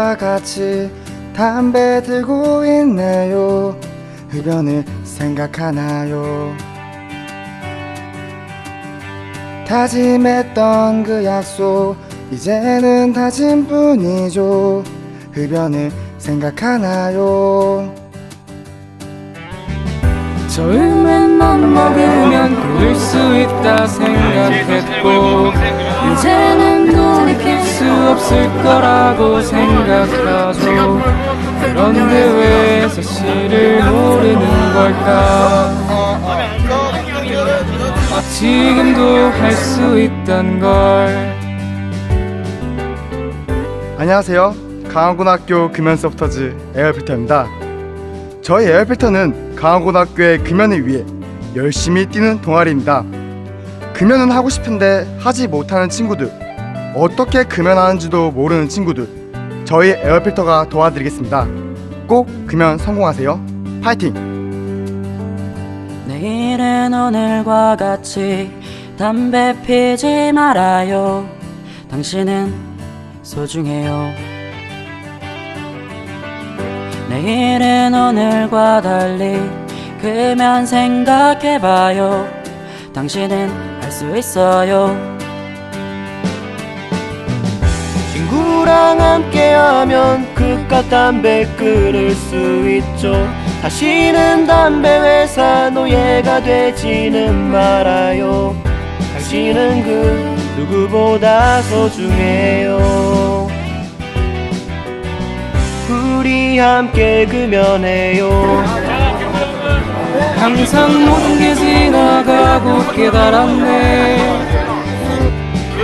오늘과 같이 담배 들고 있네요. 흡연을 생각하나요? 다짐했던 그 약속 이제는 다짐뿐이죠. 흡연을 생각하나요? 처음에만 먹으면 끊을 수 있다 생각했고 이제는 돌이킬 수 없을 거라고 생각하죠. 그런데 왜 사실을 모르는 걸까? 지금도 할 수 있단 걸. 안녕하세요. 강원고등학교 금연서포터즈 에어필터입니다. 저희 에어필터는 강원고등학교의 금연을 위해 열심히 뛰는 동아리입니다. 금연은 하고 싶은데 하지 못하는 친구들, 어떻게 금연하는지도 모르는 친구들, 저희 에어필터가 도와드리겠습니다. 꼭 금연 성공하세요. 파이팅! 내일은 오늘과 같이 담배 피지 말아요. 당신은 소중해요. 내일은 오늘과 달리 금연 생각해봐요. 당신은 할 수 있어요. 친구랑 함께하면 그깟 담배 끊을 수 있죠. 다시는 담배 회사 노예가 되지는 말아요. 당신은 그 누구보다 소중해요. 우리 함께 금연해요. 항상 모든 게 지나가고 깨달았네.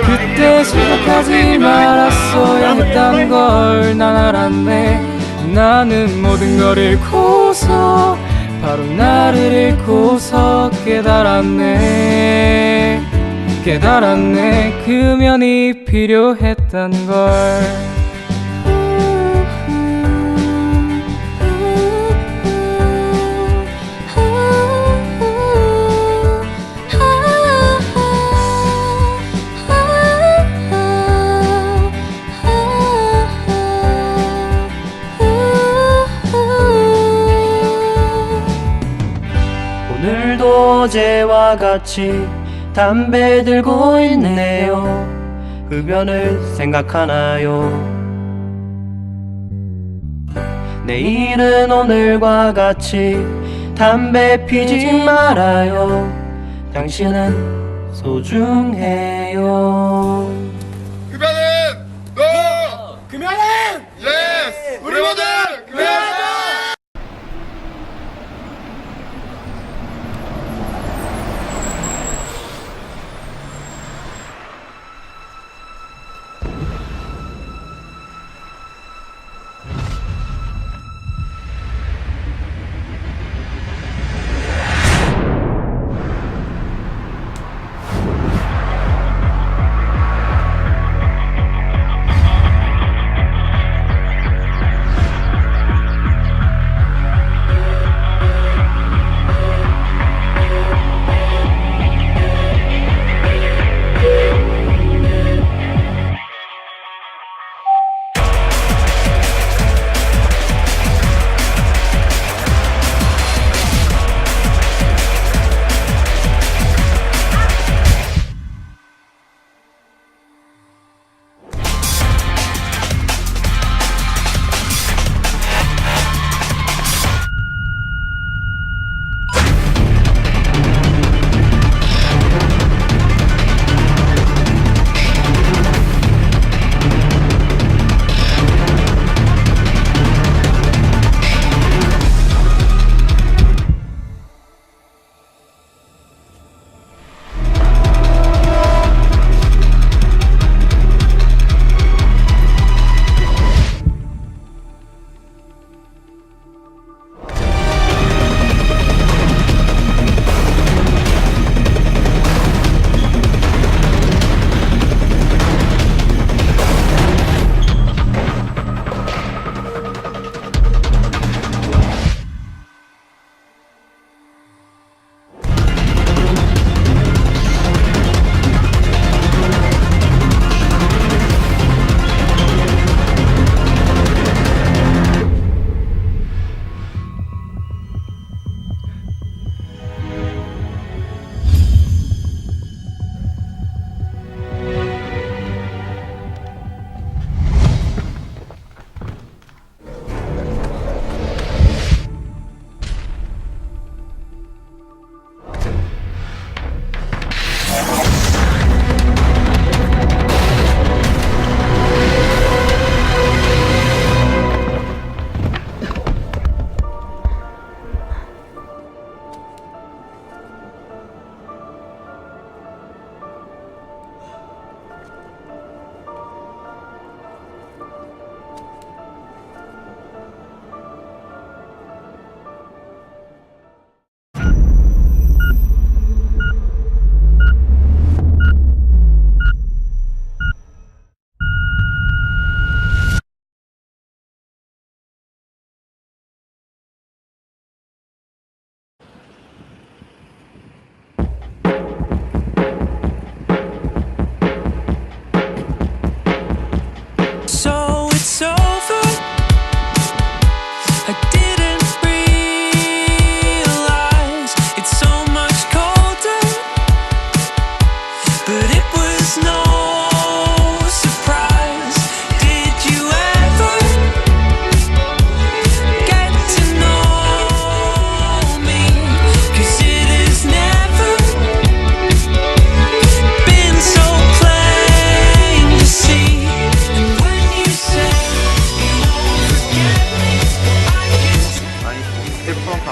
그때 시작하지 말았어야 했단 걸 난 알았네. 나는 모든 걸 잃고서 바로 나를 잃고서 깨달았네. 금연이 필요했단 걸. 오늘도 어제와 같이 담배 들고 있네요. 흡연을 생각하나요? 내일은 오늘과 같이 담배 피지 말아요. 당신은 소중해요. 금연은 NO! 금연은 YES! 우리 모두 금연하자!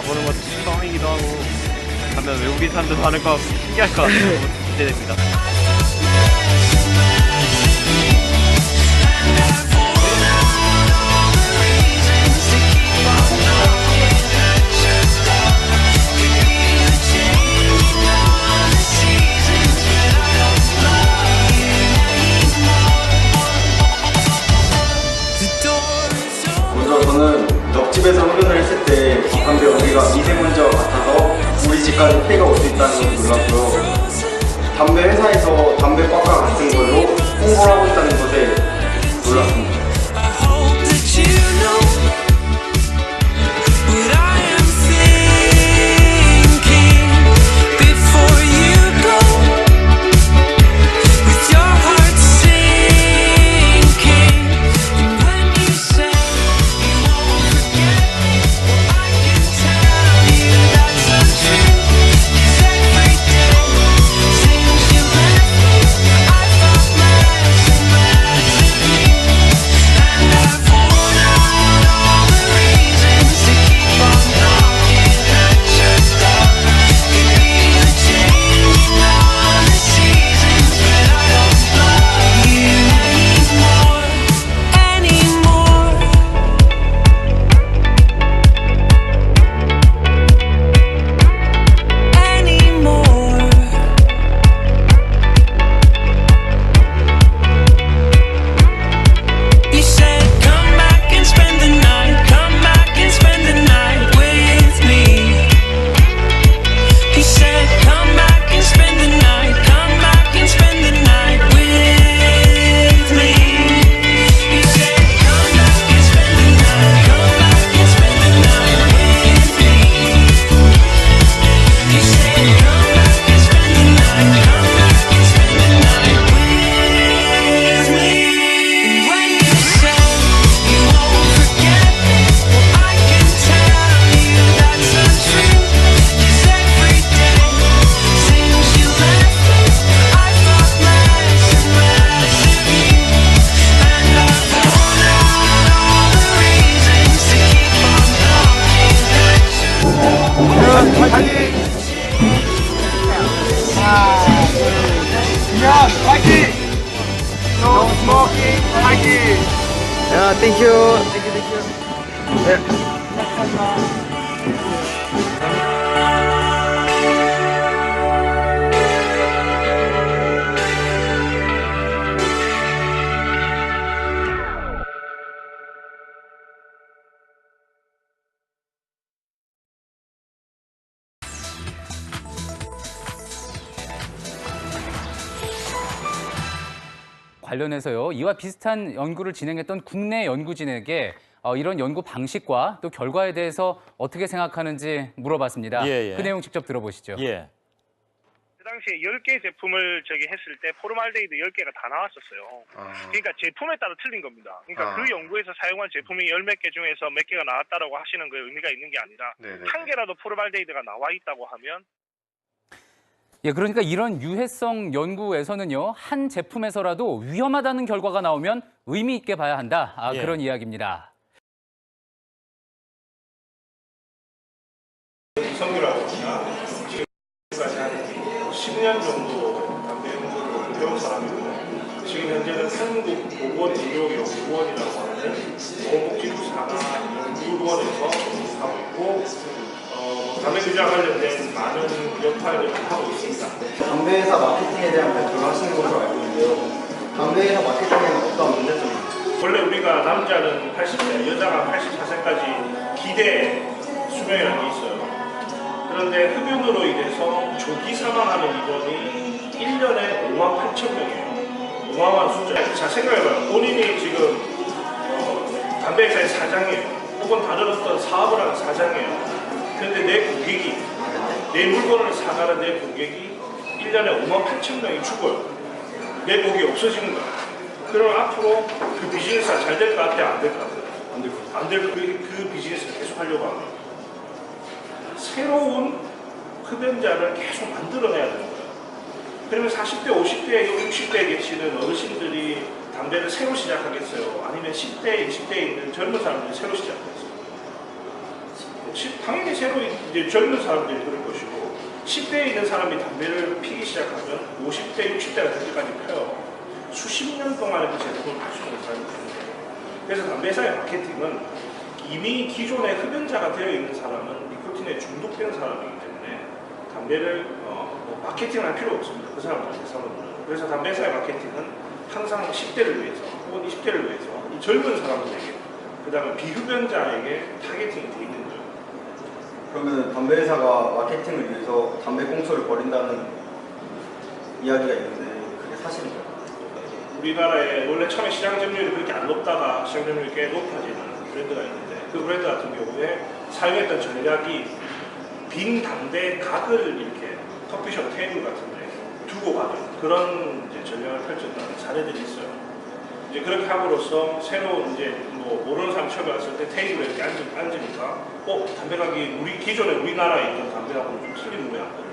가보는 것도 처음이기도 하고 가면 외국인 사람들 많을 것 같고 신기할 것 같아요. 너무 기대됩니다. 먼저 저는 옆집에서 흡연을 했을 때 담배 연기가 미세먼지와 같아서 우리 집까지 피해가 올 수 있다는 것도 놀랐고요. 담배 회사에서 담배 꽉과 같은 걸로 홍보를 하고 있다는 것에 놀랐습니다. 야, 땡큐. 관련해서요, 이와 비슷한 연구를 진행했던 국내 연구진에게 이런 연구 방식과 또 결과에 대해서 어떻게 생각하는지 물어봤습니다. 그 내용 직접 들어보시죠. 그 당시에 10개의 제품을 했을 때 포르말데히드 10개가 다 나왔었어요. 그러니까 제품에 따라 틀린 겁니다. 그러니까 그 연구에서 사용한 제품이 10몇 개 중에서 몇 개가 나왔다라고 하시는 거에 의미가 있는 게 아니라 한 개라도 포르말데히드가 나와 있다고 하면 예, 그러니까 이런 유해성 연구에서는요, 한 제품에서라도 위험하다는 결과가 나오면 의미 있게 봐야 한다. 그런 이야기입니다. 이성규라고 지금까지 한 10년 정도 담배 연구를 배운 사람이고 지금 현재는 한국보건의료연구원이라고 하는 보건복지부 산하 연구원에서 하고 있고 담배 규제와 관련된 많은 역할을 하고 있습니다. 담배 회사 마케팅에 대한 발표를 하시는 것으로 알고 있는데요. 담배 회사 마케팅에는 어떤 문제점이 있나요? 원래 우리가 남자는 80세, 여자가 84세까지 기대 수명이라는 게 있어요. 그런데 흡연으로 인해서 조기 사망하는 인원이 1년에 5만 8천 명이에요. 어마어마한 숫자. 자, 생각해봐요. 본인이 지금 담배 회사의 사장이에요. 혹은 다른 어떤 사업을 하는 사장이에요. 그런데 내 고객이, 내 물건을 사가는 내 고객이 1년에 5만 8천 명이 죽어요. 내 고객이 없어지는 거야. 그럼 앞으로 그 비즈니스가 잘 될 것 같아? 안 될 것 같아? 안 될 것 같아. 그 비즈니스를 계속 하려고 하는 거야. 새로운 흡연자를 계속 만들어내야 되는 거야. 그러면 40대, 50대, 60대에 계시는 어르신들이 담배를 새로 시작하겠어요? 아니면 10대, 20대에 있는 젊은 사람들이 새로 시작하겠어요? 당연히 새로 이제 젊은 사람들이 그럴 것이고 10대에 있는 사람이 담배를 피기 시작하면 50대, 60대가 될 때까지 펴요. 수십 년 동안에 그 제품을 할 수 있는 사람이 있는데 그래서 담배 회사의 마케팅은 이미 기존의 흡연자가 되어 있는 사람은 니코틴에 중독된 사람이기 때문에 담배를 마케팅을 할 필요가 없습니다. 그 사람들 대상으로는. 그래서 담배 회사의 마케팅은 항상 10대를 위해서 혹은 20대를 위해서 이 젊은 사람들에게 그 다음에 비흡연자에게 타겟팅이 되어 있는 거예요. 그러면 담배 회사가 마케팅을 위해서 담배 꽁초를 버린다는 이야기가 있는데 그게 사실인가요? 우리나라에 원래 처음에 시장 점유율이 그렇게 안 높다가 시장 점유율이 꽤 높아지는 브랜드가 있는데 그 브랜드 같은 경우에 사용했던 전략이 빈 담배 각을 이렇게 커피숍 테이블 같은 데 두고 가는 그런 이제 전략을 펼쳤다는 사례들이 있어요. 이제 그렇게 함으로써 새로운 이제 뭐 모르는 사람 처음에 왔을 때 테이블에 이렇게 앉으니까 담배 가게 우리 기존에 우리나라에 있던 담배하고는 좀 틀린 모양들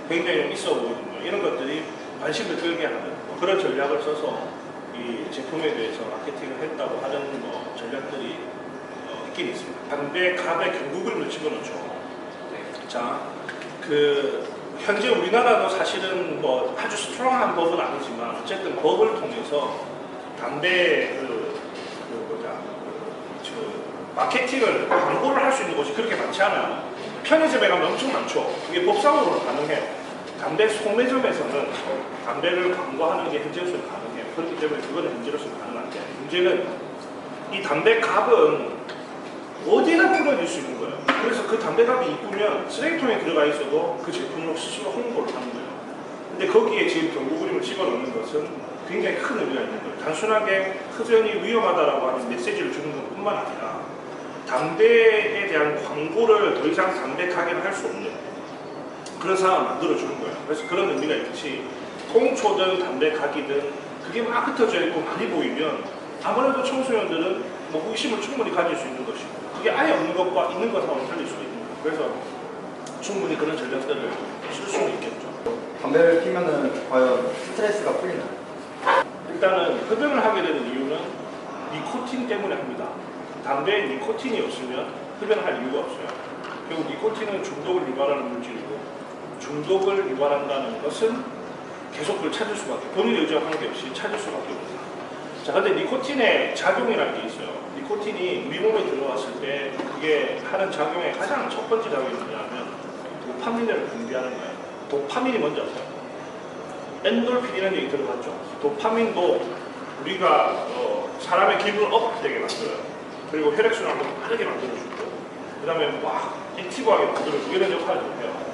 굉장히 좀 있어 보이는 거예요. 이런 것들이 관심을 끌게 하는 그런 전략을 써서 이 제품에 대해서 마케팅을 했다고 하는 전략들이 있긴 있습니다. 담배 갑에 경구그림을 집어넣죠. 자, 현재 우리나라도 사실은 아주 스트롱한 법은 아니지만 어쨌든 법을 통해서 담배 마케팅을 광고를 할 수 있는 곳이 그렇게 많지 않아요. 편의점에 가면 엄청 많죠. 그게 법상으로는 가능해요. 담배 소매점에서는 담배를 광고하는 게 현재로서는 가능해요. 그렇기 때문에 그거는 현재로서는 가능한데 문제는 이 담배 갑은 어디나 뿌려질 수 있는 거예요. 그래서 그 담배 갑이 이쁘면 쓰레기통에 들어가 있어도 그 제품으로 스스로 홍보를 하는 거예요. 근데 거기에 지금 경고 그림을 집어넣는 것은 굉장히 큰 의미가 있는 거예요. 단순하게 흡연이 위험하다라고 하는 메시지를 주는 것뿐만 아니라 담배에 대한 광고를 더 이상 담배 가게를 할 수 없는 그런 상황을 만들어주는 거예요. 그래서 그런 의미가 있듯이 꽁초든 담배 각이든 그게 막 흩어져 있고 많이 보이면 아무래도 청소년들은 호기심을 충분히 가질 수 있는 것이고 그게 아예 없는 것과 있는 것하고는 틀릴 수 있는 거예요. 그래서 충분히 그런 전략들을 쓸 수는 있겠죠. 담배를 피면은 과연 스트레스가 풀리나요? 일단은 흡연을 하게 되는 이유는 니코틴 때문에 합니다. 담배에 니코틴이 없으면 흡연을 할 이유가 없어요. 결국 니코틴은 중독을 유발하는 물질이고 중독을 유발한다는 것은 계속 그걸 찾을 수밖에 본인의 의지와 관계없이 찾을 수밖에 없습니다. 자, 근데 니코틴의 작용이라는 게 있어요. 니코틴이 우리 몸에 들어왔을 때 그게 하는 작용의 가장 첫 번째 작용이 뭐냐면 도파민을 분비하는 거예요. 도파민이 뭔지 아세요? 엔돌핀이라는 얘기 들어봤죠? 도파민도 우리가 사람의 기분을 업되게 만들어요. 그리고 혈액순환을 빠르게 만들어주고 그 다음에 막 액티브하게 만들어주고 이런 역할을 해요.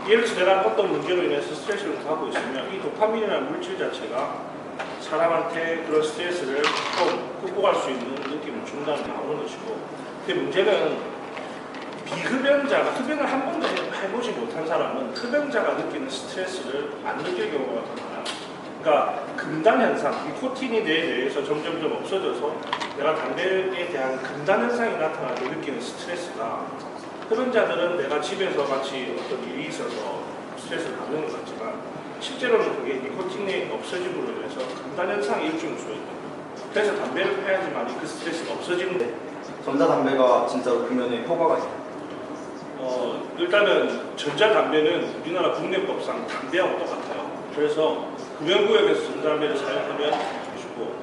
예를 들어 내가 어떤 문제로 인해서 스트레스를 받고 있으면 이 도파민이라는 물질 자체가 사람한테 그런 스트레스를 좀 극복할 수 있는 느낌을 준다는 게 나오는 것이고 근데 문제는 비흡연자가 흡연을 한 번도 해보지 못한 사람은 흡연자가 느끼는 스트레스를 안 느낄 경우가 더 많아요. 그러니까 금단 현상, 니코틴이 내 뇌에서 점점점 없어져서 내가 담배에 대한 금단 현상이 나타나고 느끼는 스트레스가 흡연자들은 내가 집에서 같이 어떤 일이 있어서 스트레스를 받는 것 같지만 실제로는 그게 니코틴이 없어짐으로 인해서 금단 현상의 일종일 수가 있는 거예요. 그래서 담배를 피워야지만 그 스트레스가 없어지는데 전자담배가 진짜로 금연에 효과가 있나요? 일단은 전자담배는 우리나라 국내법상 담배하고 똑같아요. 그래서 금연구역에서 전자담배를 사용하면 되시고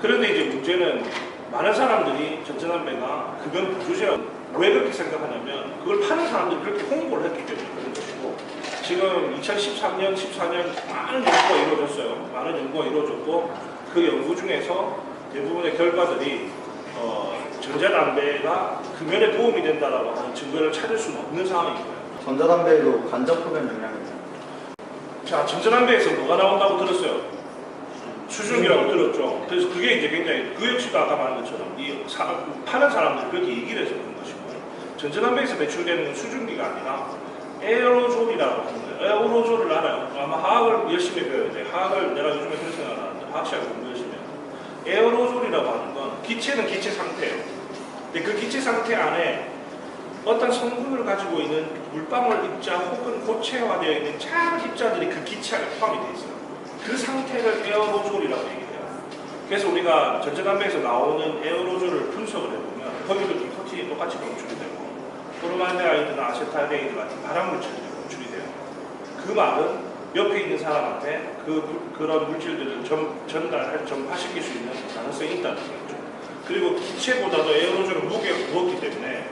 그런데 이제 문제는 많은 사람들이 전자담배가 금연 부조제라고 왜 그렇게 생각하냐면 그걸 파는 사람들이 그렇게 홍보를 했기 때문에 그런 것이고 지금 2013년, 14년 많은 연구가 이루어졌어요. 많은 연구가 이루어졌고 그 연구 중에서 대부분의 결과들이 전자담배가 금연에 도움이 된다라고 하는 증거를 찾을 수는 없는 상황인 거예요. 전자담배에도 간접 흡연 영향이 있나요? 자, 전자담배에서 뭐가 나온다고 들었어요? 수증기라고 들었죠. 그래서 그게 이제 굉장히 그 역시도 아까 말한 것처럼 파는 사람들이 그렇게 얘기를 해서 그런 것이고 전자담배에서 배출되는 수증기가 아니라 에어로졸이라고 하는 거예요. 에어로졸을 알아요. 아마 화학을 열심히 배워야 돼. 화학을 내가 요즘에 그런 생각을 하는데 화학시간 공부 열심히 해요. 에어로졸이라고 하는 건 기체는 기체 상태예요. 근데 그 기체 상태 안에 어떤 성분을 가지고 있는 물방울 입자 혹은 고체화되어 있는 작은 입자들이 그 기체 안에 포함이 되어 있어요. 그 상태를 에어로졸이라고 얘기해요. 그래서 우리가 전자담배에서 나오는 에어로졸을 분석을 해보면 거기도 니코틴이 똑같이 검출이 되고 포르말데하이드나 아세탈데히드 같은 발암물질들이 노출이 돼요. 그 말은 옆에 있는 사람한테 그런 물질들을 전파시킬 수 있는 가능성이 있다는 거죠. 그리고 기체보다도 에어로졸은 무게가 무겁기 때문에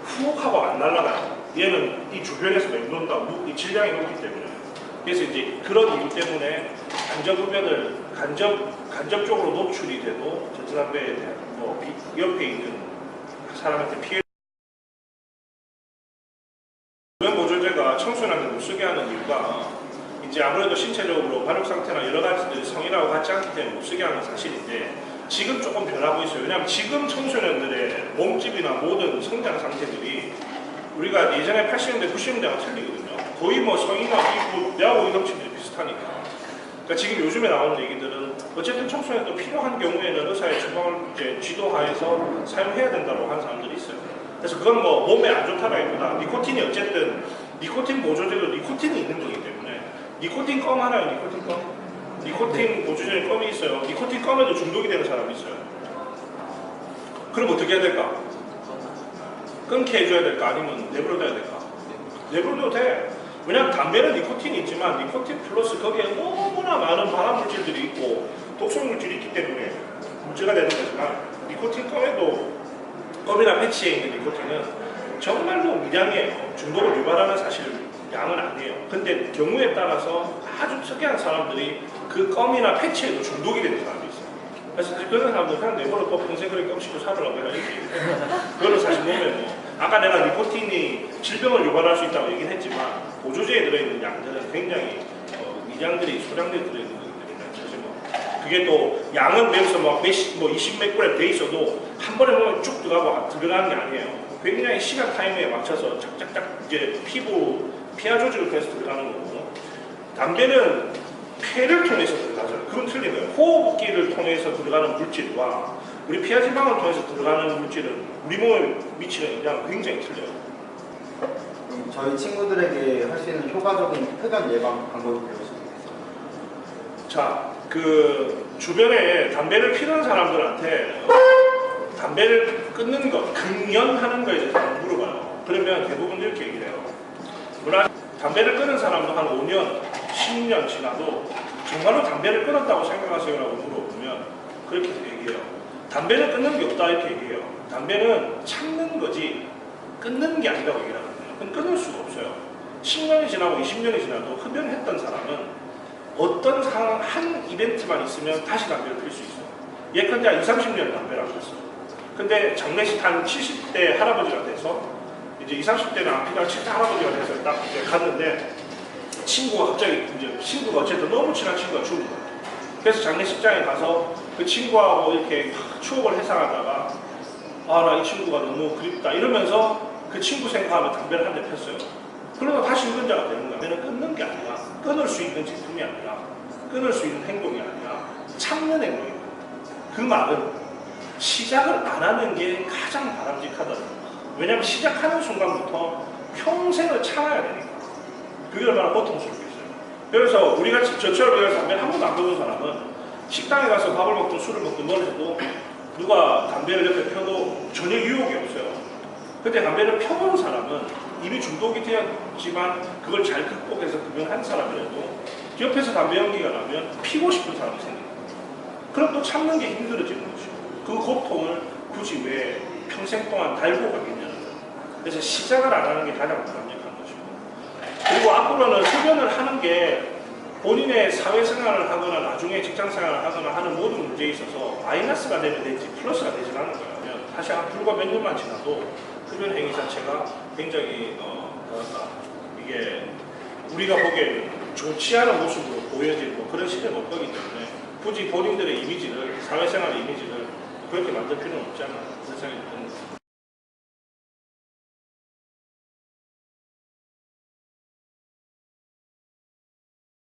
훅 하고 안 날아가요. 얘는 이 주변에서 맴돈다, 이 질량이 높기 때문에. 그래서 이제 그런 이유 때문에 간접흡연을 간접적으로 노출이 돼도 전자담배에 대한 옆에 있는 사람한테 피해. 흡연 보조제가 청소년한테 못 쓰게 하는 이유가 이제 아무래도 신체적으로 발육 상태나 여러 가지들이 성인하고 같지 않기 때문에 못 쓰게 하는 사실인데 지금 조금 변하고 있어요. 왜냐하면 지금 청소년들의 몸집이나 모든 성장 상태들이 우리가 예전에 80년대, 90년대와 틀리거든요. 거의 뭐 성인하고 내하고 이 덩치들이 비슷하니까. 그러니까 지금 요즘에 나오는 얘기들은 어쨌든 청소년도 필요한 경우에는 의사의 처방을 이제 지도하에서 사용해야 된다고 하는 사람들이 있어요. 그래서 그건 뭐 몸에 안 좋다라기보다 니코틴이 어쨌든 니코틴 보조제도 니코틴이 있는 거기 때문에 니코틴 껌 하나요, 니코틴 껌? 니코틴 보조제에 껌이 있어요. 니코틴 껌에도 중독이 되는 사람이 있어요. 그럼 어떻게 해야 될까? 끊게 해줘야 될까? 아니면 내버려둬야 될까? 내버려둬도 돼. 왜냐면 담배는 니코틴이 있지만 니코틴 플러스 거기에 너무나 많은 발암물질들이 있고 독성물질이 있기 때문에 문제가 되는 거지만 니코틴 껌에도 껌이나 패치에 있는 니코틴은 정말로 미량이에요. 중독을 유발하는 사실 양은 아니에요. 근데 경우에 따라서 아주 특이한 사람들이 그 껌이나 패치에도 중독이 되는 사람이 있어요. 그래서 그런 사람들 그냥 내버려 또 평생 그렇게 껌 씹고 살으라고 해야지. 그거는 사실 보면 아까 내가 니코틴이 질병을 유발할 수 있다고 얘기는 했지만 보조제에 들어있는 양들은 굉장히 미량들이 소량들이 들어있는 거기 때문에 사실 그게 또 양은 매우서 막 20몇 그램 돼 있어도 한 번에 보면 쭉 들어가는 게 아니에요. 굉장히 시간 타이밍에 맞춰서 착착착 이제 피하 조직을 통해서 들어가는 거고 담배는 폐를 통해서 들어가죠. 그건 틀린 거예요. 호흡기를 통해서 들어가는 물질과 우리 피하지방을 통해서 들어가는 물질은 우리 몸에 미치는 영향은 굉장히 틀려요. 그럼 저희 친구들에게 할 수 있는 효과적인 흡연 예방 방법이 배우시겠어요? 자, 그 주변에 담배를 피우는 사람들한테 담배를 끊는 것, 금연하는 거에 대해서 물어봐요. 그러면 대부분 이렇게 얘기를 해요. 물론 담배를 끊은 사람도 한 5년, 10년 지나도 정말로 담배를 끊었다고 생각하세요? 라고 물어보면 그렇게 얘기해요. 담배를 끊는 게 없다 이렇게 얘기해요. 담배는 참는 거지 끊는 게 아니라고 얘기를 하거든요. 그건 끊을 수가 없어요. 10년이 지나고 20년이 지나도 흡연했던 사람은 어떤 상황, 한 이벤트만 있으면 다시 담배를 필 수 있어요. 예컨대 20, 30년 담배를 안 폈어요. 근데 장례식 한 70대 할아버지가 돼서 이제 20, 30대는 안 피다가 70대 할아버지가 돼서 딱 이제 갔는데 친구가 갑자기 이제 친구가 어쨌든 너무 친한 친구가 죽은 거예요. 그래서 장례식장에 가서 그 친구하고 이렇게 추억을 회상하다가 아, 나 이 친구가 너무 그립다 이러면서 그 친구 생각하면 담배를 한 대 폈어요. 그러다 다시 유전자가 되는 거야. 담배는 끊는 게 아니라 끊을 수 있는 제품이 아니라 끊을 수 있는 행동이 아니라 참는 행동이에요. 그 말은 시작을 안 하는 게 가장 바람직하다는 거예요. 왜냐하면 시작하는 순간부터 평생을 참아야 되니까. 그게 얼마나 고통스럽겠어요. 그래서 우리가 저처럼 담배를 한 번도 안 끊은 사람은 식당에 가서 밥을 먹든 술을 먹든 뭘 해도 누가 담배를 옆에 펴도 전혀 유혹이 없어요. 근데 담배를 펴본 사람은 이미 중독이 되었지만 그걸 잘 극복해서 금연한 사람이라도 옆에서 담배 연기가 나면 피고 싶은 사람이 생깁니다. 그럼 또 참는 게 힘들어지는 거죠. 그 고통을 굳이 왜 평생 동안 달고 가겠냐는 거예요. 그래서 시작을 안 하는 게 가장 바람직한 거죠. 그리고 앞으로는 흡연을 하는 게 본인의 사회생활을 하거나 나중에 직장생활을 하거나 하는 모든 문제에 있어서 마이너스가 되면 되지 플러스가 되지 않는 거예요. 사실 한 불과 몇 년만 지나도 흡연 행위 자체가 굉장히 이게 우리가 보기에는 좋지 않은 모습으로 보여질 그런 시대가 올 거기 때문에 굳이 본인들의 이미지를 사회생활의 이미지를 그렇게 만들 필요는 없지 않나 그런 생각이 듭니다.